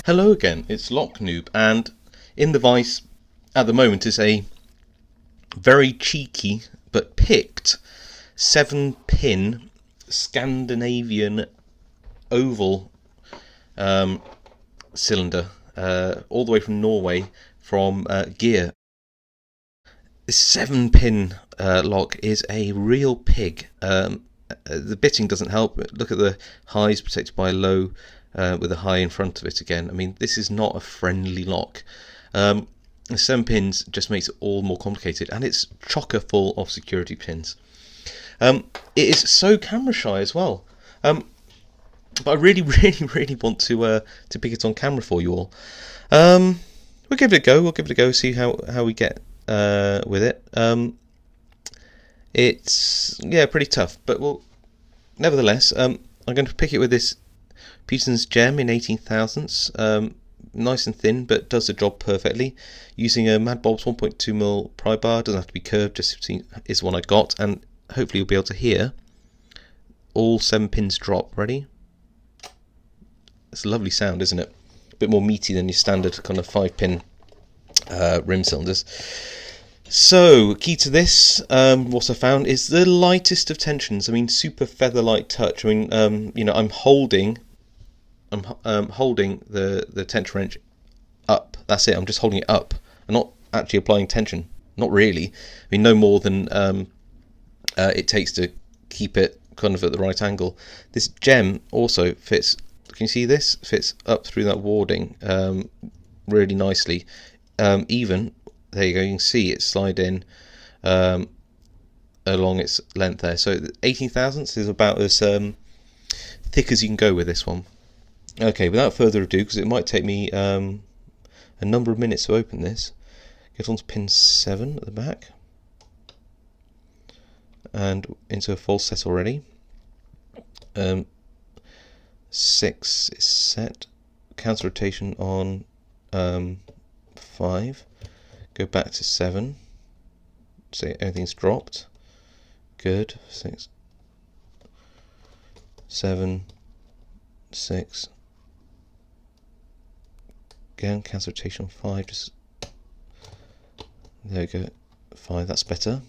Hello again, it's Locknoob, and in the vice at the moment is a very cheeky but picked 7-pin Scandinavian oval cylinder, all the way from Norway, from Gear. This 7-pin lock is a real pig. The bitting doesn't help. Look at the highs protected by a low with a high in front of it again. I mean, this is not a friendly lock. The 7 pins just makes it all more complicated, and it's chocker full of security pins. It is so camera shy as well. But I really want to pick it on camera for you all. We'll give it a go. We'll give it a go. See how we get with it. It's pretty tough, but nevertheless, I'm going to pick it with this Peterson's Gem in 18 thousandths. Nice and thin, but does the job perfectly. Using a Mad Bob's 1.2mm pry bar, doesn't have to be curved, just is the one I got, and hopefully you'll be able to hear all 7 pins drop. Ready? It's a lovely sound, isn't it? A bit more meaty than your standard kind of 5-pin rim cylinders. So, key to this, what I found is the lightest of tensions. I mean, super feather light touch. I mean, I'm holding the tension wrench up. That's it. I'm just holding it up. I'm not actually applying tension. Not really. I mean, no more than it takes to keep it kind of at the right angle. This gem also fits. Can you see this? Fits up through that warding really nicely. Even there you go. You can see it slide in along its length there. So 18 thousandths is about as thick as you can go with this one. Okay, without further ado, because it might take me a number of minutes to open this, get onto pin 7 at the back and into a false set already. 6 is set, counter rotation on 5, go back to 7, so everything's dropped, good, 6, 7, 6, again, counter rotation on 5, just, there we go, 5, that's better,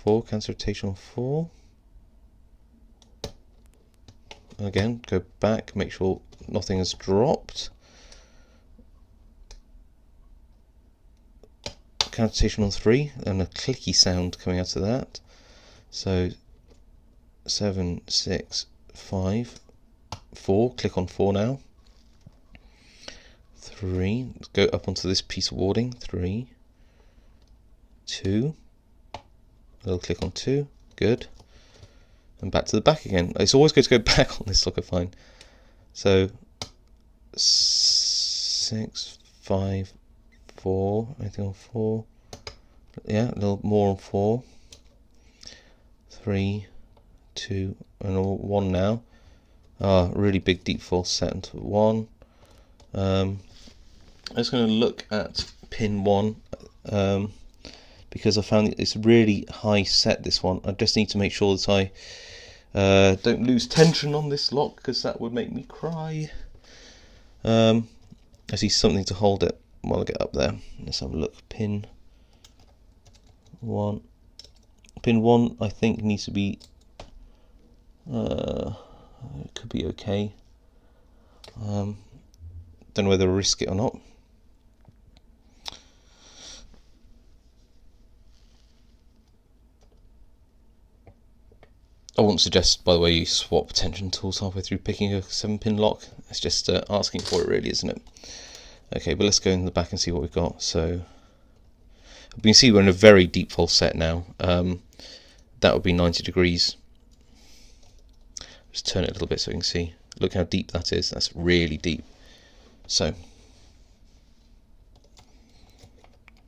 4, counter rotation on 4, again, go back, make sure nothing has dropped, counter rotation on 3, and a clicky sound coming out of that, so 7, 6, 5, 4, click on 4 now, 3, let's go up onto this piece of warding, 3, 2, little click on 2, good, and back to the back again. It's always good to go back on this lock, I find. So 6, 5, 4, anything on 4, yeah, a little more on 4, 3, 2, and 1 now. Really big deep false set into 1. I'm just going to look at pin 1 because I found it's really high set, this one. I just need to make sure that I don't lose tension on this lock, because that would make me cry. I see something to hold it while I get up there. Let's have a look. Pin 1. Pin 1 I think needs to be it could be okay. Don't know whether to risk it or not. I wouldn't suggest, by the way, you swap tension tools halfway through picking a 7-pin lock. It's just asking for it, really, isn't it? Okay, but let's go in the back and see what we've got. So you can see we're in a very deep false set now. That would be 90 degrees. Just turn it a little bit so you can see. Look how deep that is. That's really deep. So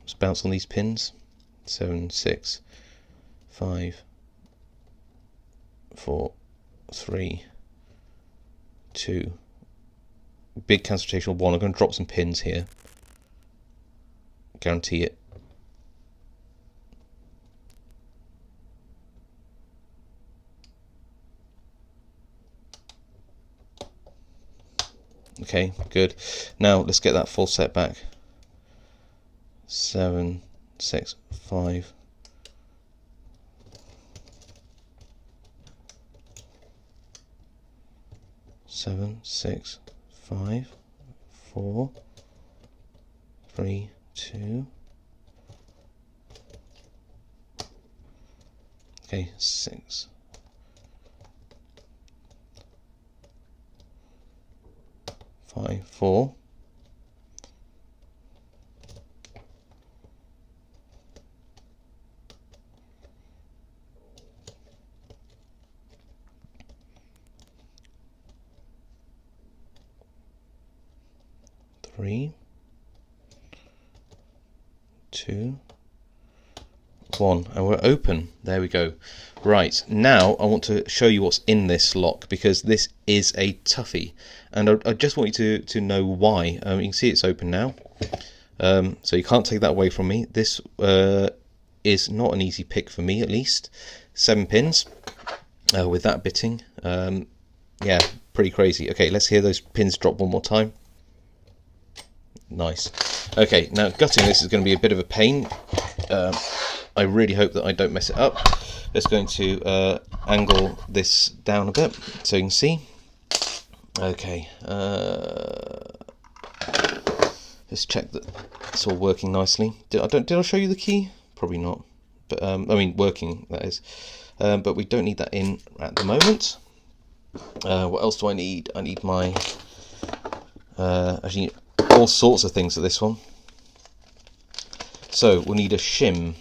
just bounce on these pins. 7, 6, 5, 4, 3, 2. Big counter rotation on 1. I'm going to drop some pins here. Guarantee it. Okay, good. Now let's get that full set back. 7, 6, 5. 7, 6, 5, 4, 3, 2. Okay, 6. 5, 4. 3, 2, 1, and we're open. There we go. Right, now I want to show you what's in this lock, because this is a toughie, and I just want you to know why. You can see it's open now, so you can't take that away from me. This is not an easy pick for me, at least. 7 pins with that bitting. Yeah, pretty crazy. Okay, let's hear those pins drop one more time. Nice. Okay, now gutting this is going to be a bit of a pain. I really hope that I don't mess it up. Just going to angle this down a bit so you can see. Okay, just check that it's all working nicely. Did I show you the key? Probably not, but I mean working, that is. But we don't need that in at the moment. What else do I need? I need my actually all sorts of things for this one. So we'll need a shim.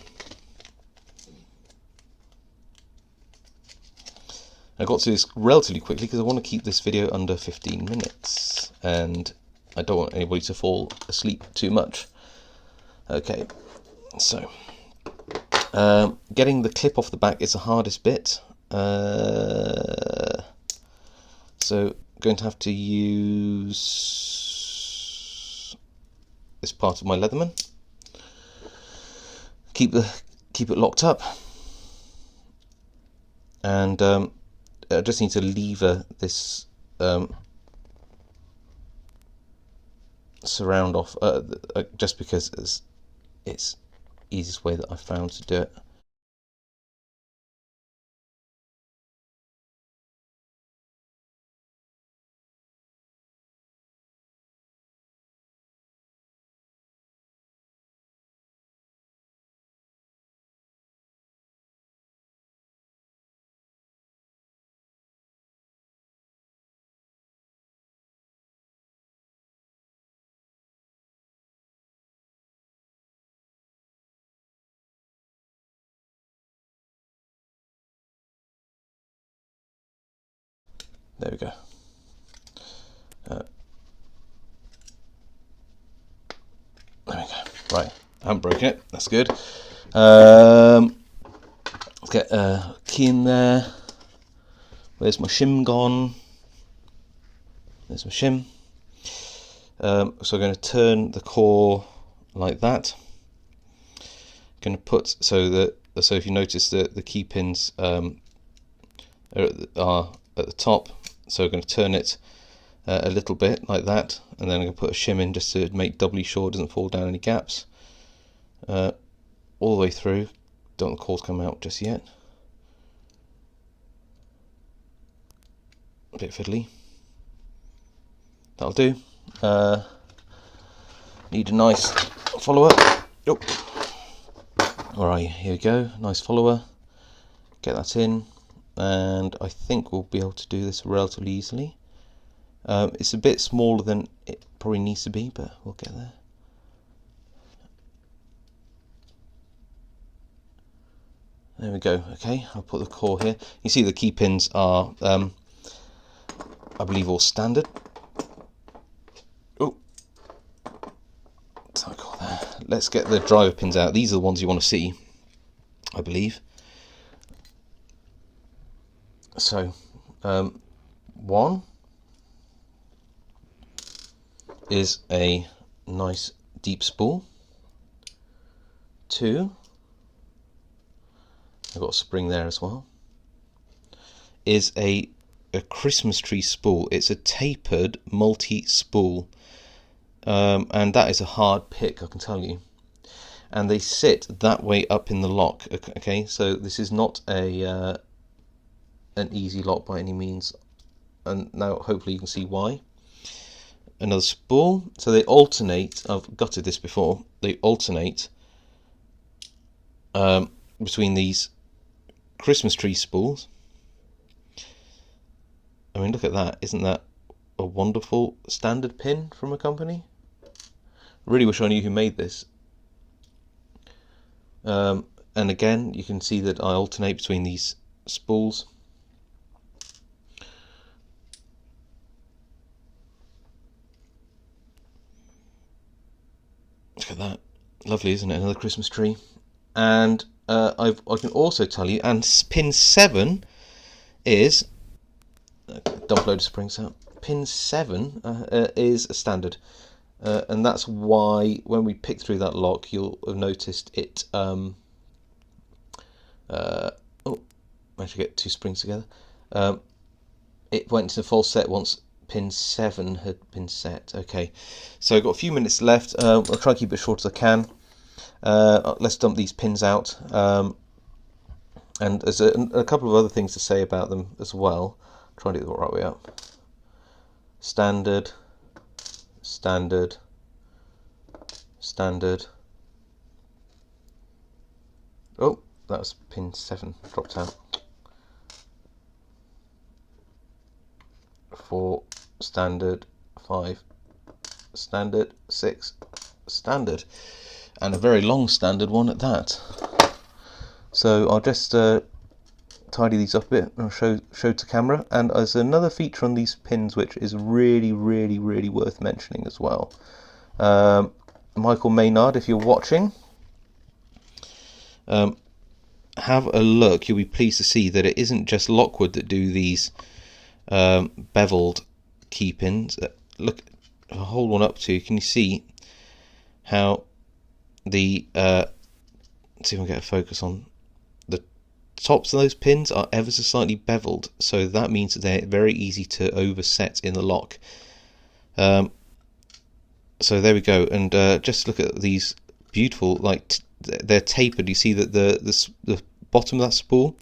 I got to this relatively quickly because I want to keep this video under 15 minutes and I don't want anybody to fall asleep too much. Okay, so getting the clip off the back is the hardest bit. So going to have to use this part of my Leatherman. Keep it locked up, and I just need to lever this surround off, just because it's the easiest way that I've found to do it. There we go. There we go. Right, I haven't broken it. That's good. Let's get a key in there. Where's my shim gone? There's my shim. So I'm going to turn the core like that. Going to put so if you notice that the key pins are at the top. So I'm going to turn it a little bit like that, and then I'm going to put a shim in just to make doubly sure it doesn't fall down any gaps. All the way through. Don't want the cores come out just yet. A bit fiddly. That'll do. Need a nice follower. Oh. Alright, here we go. Nice follower. Get that in. And I think we'll be able to do this relatively easily. It's a bit smaller than it probably needs to be, but we'll get there. There we go. Okay, I'll put the core here. You see the key pins are, I believe, all standard. Oh, so got there. Let's get the driver pins out. These are the ones you want to see, I believe. So, one is a nice deep spool. 2, I've got a spring there as well, is a a Christmas tree spool. It's a tapered multi-spool, and that is a hard pick, I can tell you. And they sit that way up in the lock. Okay, so this is not a an easy lock by any means, and now hopefully you can see why. Another spool. So they alternate. I've gutted this before. They alternate between these Christmas tree spools. I mean, look at that. Isn't that a wonderful standard pin from a company? Really wish I knew who made this. And again, you can see that I alternate between these spools. Look at that. Lovely, isn't it? Another Christmas tree. And I can also tell you, and pin 7 is... dump a load of springs out. Pin 7 is a standard. And that's why when we pick through that lock, you'll have noticed it... oh, managed to get 2 springs together. It went into full set once pin 7 had been set. Okay, so I've got a few minutes left. I'll try and keep it as short as I can. Let's dump these pins out. And there's a couple of other things to say about them as well. Try and do it the right way up. Standard, standard, standard. Oh, that was pin 7 dropped out. 4 standard, 5 standard, 6 standard, and a very long standard one at that. So I'll just tidy these up a bit and show to camera. And there's another feature on these pins which is really worth mentioning as well. Michael Maynard, if you're watching, have a look. You'll be pleased to see that it isn't just Lockwood that do these beveled key pins. Look, I'll hold one up to you. Can you see how the let's see if I can get a focus on the tops of those pins are ever so slightly beveled, so that means that they're very easy to overset in the lock. So there we go, and just look at these beautiful, like they're tapered. You see that the bottom of that spool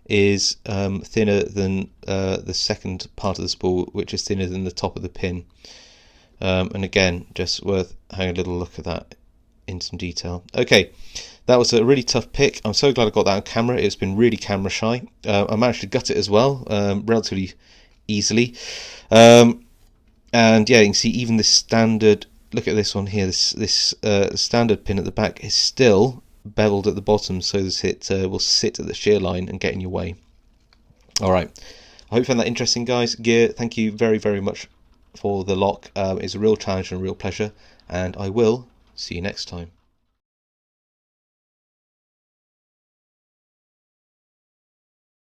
is thinner than the second part of the spool, which is thinner than the top of the pin. And again, just worth having a little look at that in some detail. Okay, that was a really tough pick. I'm so glad I got that on camera. It's been really camera shy. I managed to gut it as well, relatively easily. And yeah, you can see even this standard, look at this one here, this standard pin at the back is still beveled at the bottom, so this will sit at the shear line and get in your way. Alright, I hope you found that interesting, guys. Gear, thank you very much for the lock. It's a real challenge and a real pleasure, and I will see you next time.